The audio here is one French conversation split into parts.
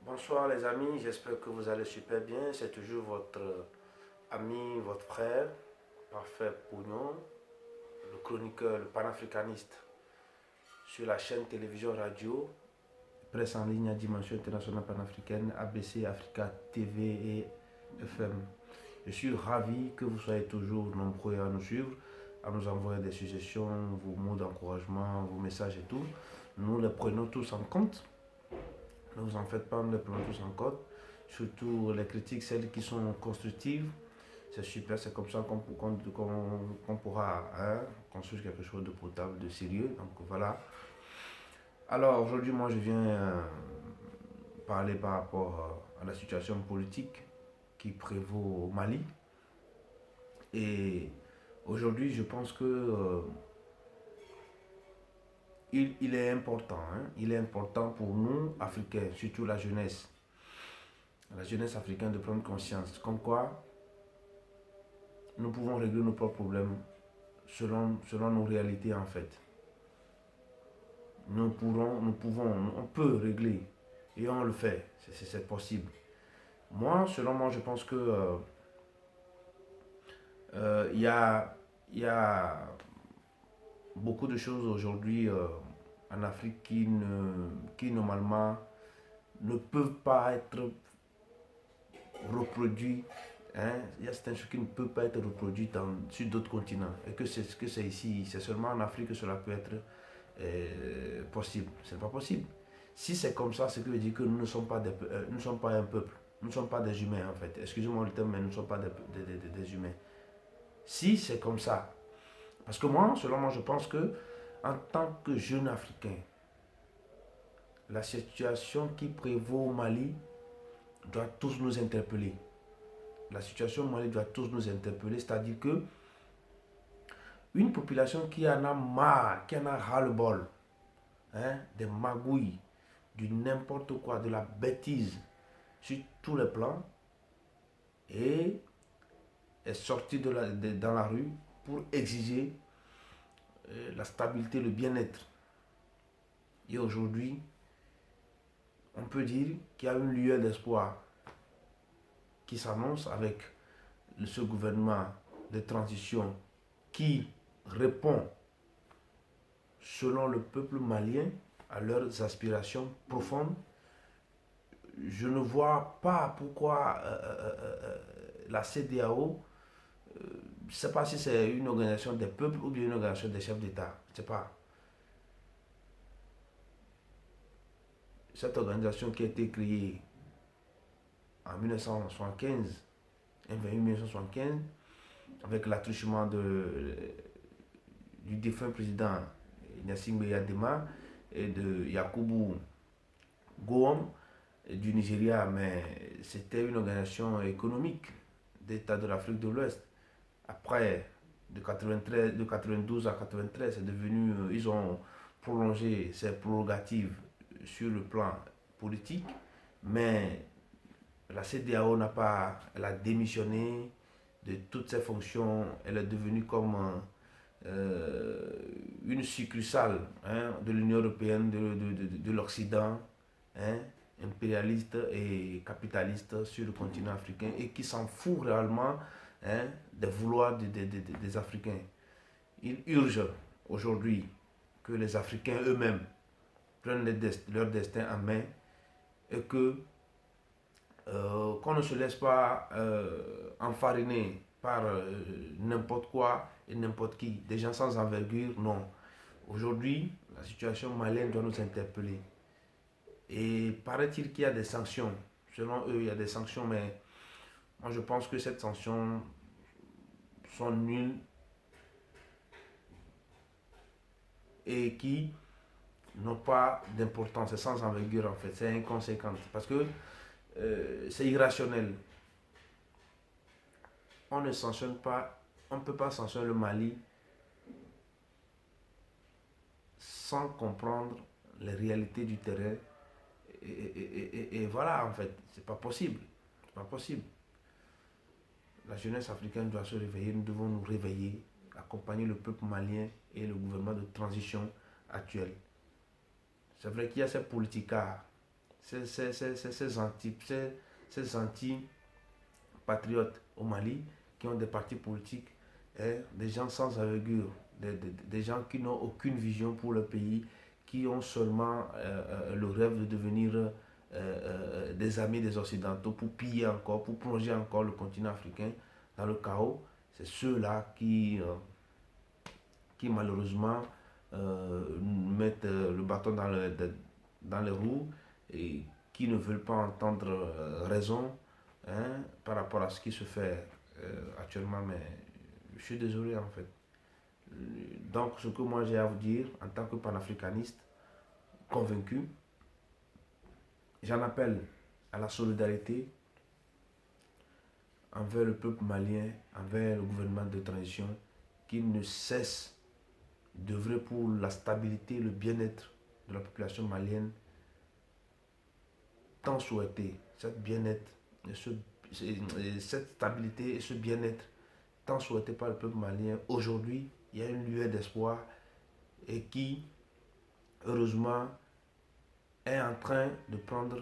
Bonsoir les amis, j'espère que vous allez super bien. C'est toujours votre ami, votre frère, Parfait Pognon, le chroniqueur, le panafricaniste sur la chaîne télévision radio, presse en ligne à dimension internationale panafricaine, ABC, Africa TV et FM. Je suis ravi que vous soyez toujours nombreux à nous suivre, à nous envoyer des suggestions, vos mots d'encouragement, vos messages et tout. Nous les prenons tous en compte. Ne vous en faites pas, nous les prenons tous en compte. Surtout les critiques, celles qui sont constructives. C'est super, c'est comme ça qu'on pourra construire quelque chose de potable, de sérieux. Donc voilà. Alors aujourd'hui, moi je viens parler par rapport à la situation politique qui prévaut au Mali. Et aujourd'hui, je pense que il est important, il est important pour nous, Africains, surtout la jeunesse africaine, de prendre conscience. Comme quoi, nous pouvons régler nos propres problèmes selon nos réalités en fait. On peut régler et on le fait, c'est possible. Selon moi, je pense que il y a beaucoup de choses aujourd'hui en Afrique qui normalement ne peuvent pas être reproduites. Il y a certaines choses qui ne peuvent pas être reproduites sur d'autres continents. Et que c'est ici, c'est seulement en Afrique que cela peut être possible. Ce n'est pas possible. Si c'est comme ça, c'est que veut dire que nous ne sommes pas, nous ne sommes pas un peuple. Nous ne sommes pas des humains en fait. Excusez-moi le terme, mais nous ne sommes pas des humains. Si c'est comme ça, parce que selon moi, je pense que en tant que jeune Africain, la situation qui prévaut au Mali doit tous nous interpeller. La situation au Mali doit tous nous interpeller, c'est-à-dire que une population qui en a marre, qui en a ras-le-bol, des magouilles, du n'importe quoi, de la bêtise sur tous les plans, et est sortie dans la rue pour exiger la stabilité, le bien-être. Et aujourd'hui, on peut dire qu'il y a une lueur d'espoir qui s'annonce avec ce gouvernement de transition qui répond selon le peuple malien à leurs aspirations profondes. Je ne vois pas pourquoi la CEDEAO, je ne sais pas si c'est une organisation des peuples ou bien une organisation des chefs d'État. Je ne sais pas. Cette organisation qui a été créée en 1975, 1975, avec l'attouchement du défunt président Gnassingbé Yadema et de Yakubu Gowon du Nigeria, mais c'était une organisation économique d'État de l'Afrique de l'Ouest. Après, de 92 à 93, c'est devenu, ils ont prolongé ces prérogatives sur le plan politique, mais la CEDEAO elle a démissionné de toutes ses fonctions, elle est devenue comme une succursale de l'Union européenne, de l'Occident, hein, impérialiste et capitaliste sur le continent africain et qui s'en fout réellement des vouloirs des Africains. Il urge aujourd'hui que les Africains eux-mêmes prennent leur destin en main et que qu'on ne se laisse pas enfariner par n'importe quoi et n'importe qui, des gens sans envergure, non. Aujourd'hui, la situation malienne doit nous interpeller. Et paraît-il qu'il y a des sanctions. Selon eux, il y a des sanctions, mais moi je pense que ces sanctions sont nulles et qui n'ont pas d'importance, c'est sans envergure en fait, c'est inconséquent. Parce que c'est irrationnel. On ne sanctionne pas, on ne peut pas sanctionner le Mali sans comprendre les réalités du terrain. Et voilà, en fait, c'est pas possible. C'est pas possible. La jeunesse africaine doit se réveiller, nous devons nous réveiller, accompagner le peuple malien et le gouvernement de transition actuel. C'est vrai qu'il y a ces politicards, ces anti-patriotes au Mali qui ont des partis politiques, des gens sans envergure, des gens qui n'ont aucune vision pour le pays, qui ont seulement le rêve de devenir des amis des Occidentaux pour piller encore, pour plonger encore le continent africain dans le chaos. C'est ceux-là qui malheureusement mettent le bâton dans les roues et qui ne veulent pas entendre raison, hein, par rapport à ce qui se fait actuellement. Mais je suis désolé en fait. Donc ce que moi j'ai à vous dire en tant que panafricaniste convaincu, j'en appelle à la solidarité envers le peuple malien, envers le gouvernement de transition qui ne cesse d'œuvrer pour la stabilité et le bien-être de la population malienne tant souhaité. Cette bien-être, cette stabilité et ce bien-être tant souhaité par le peuple malien, aujourd'hui, il y a une lueur d'espoir et qui, heureusement, est en train de prendre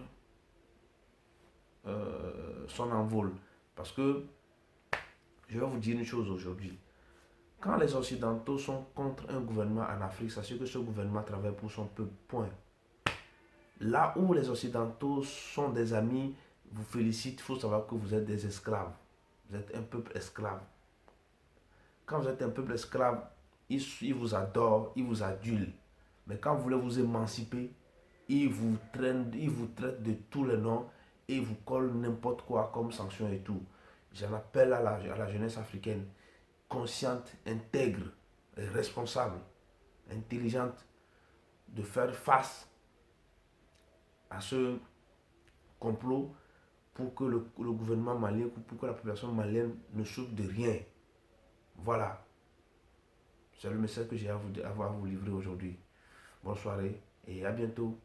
son envol. Parce que, je vais vous dire une chose aujourd'hui. Quand les Occidentaux sont contre un gouvernement en Afrique, sachez que ce gouvernement travaille pour son peuple. Point. Là où les Occidentaux sont des amis, vous félicitent, il faut savoir que vous êtes des esclaves. Vous êtes un peuple esclave. Quand vous êtes un peuple esclave, ils vous adorent, ils vous adulent. Mais quand vous voulez vous émanciper, ils vous traitent de tous les noms et ils vous collent n'importe quoi comme sanction et tout. J'en appelle à la jeunesse africaine, consciente, intègre, responsable, intelligente, de faire face à ce complot pour que le gouvernement malien, pour que la population malienne ne souffre de rien. Voilà. C'est le message que j'ai à vous livrer aujourd'hui. Bonne soirée et à bientôt.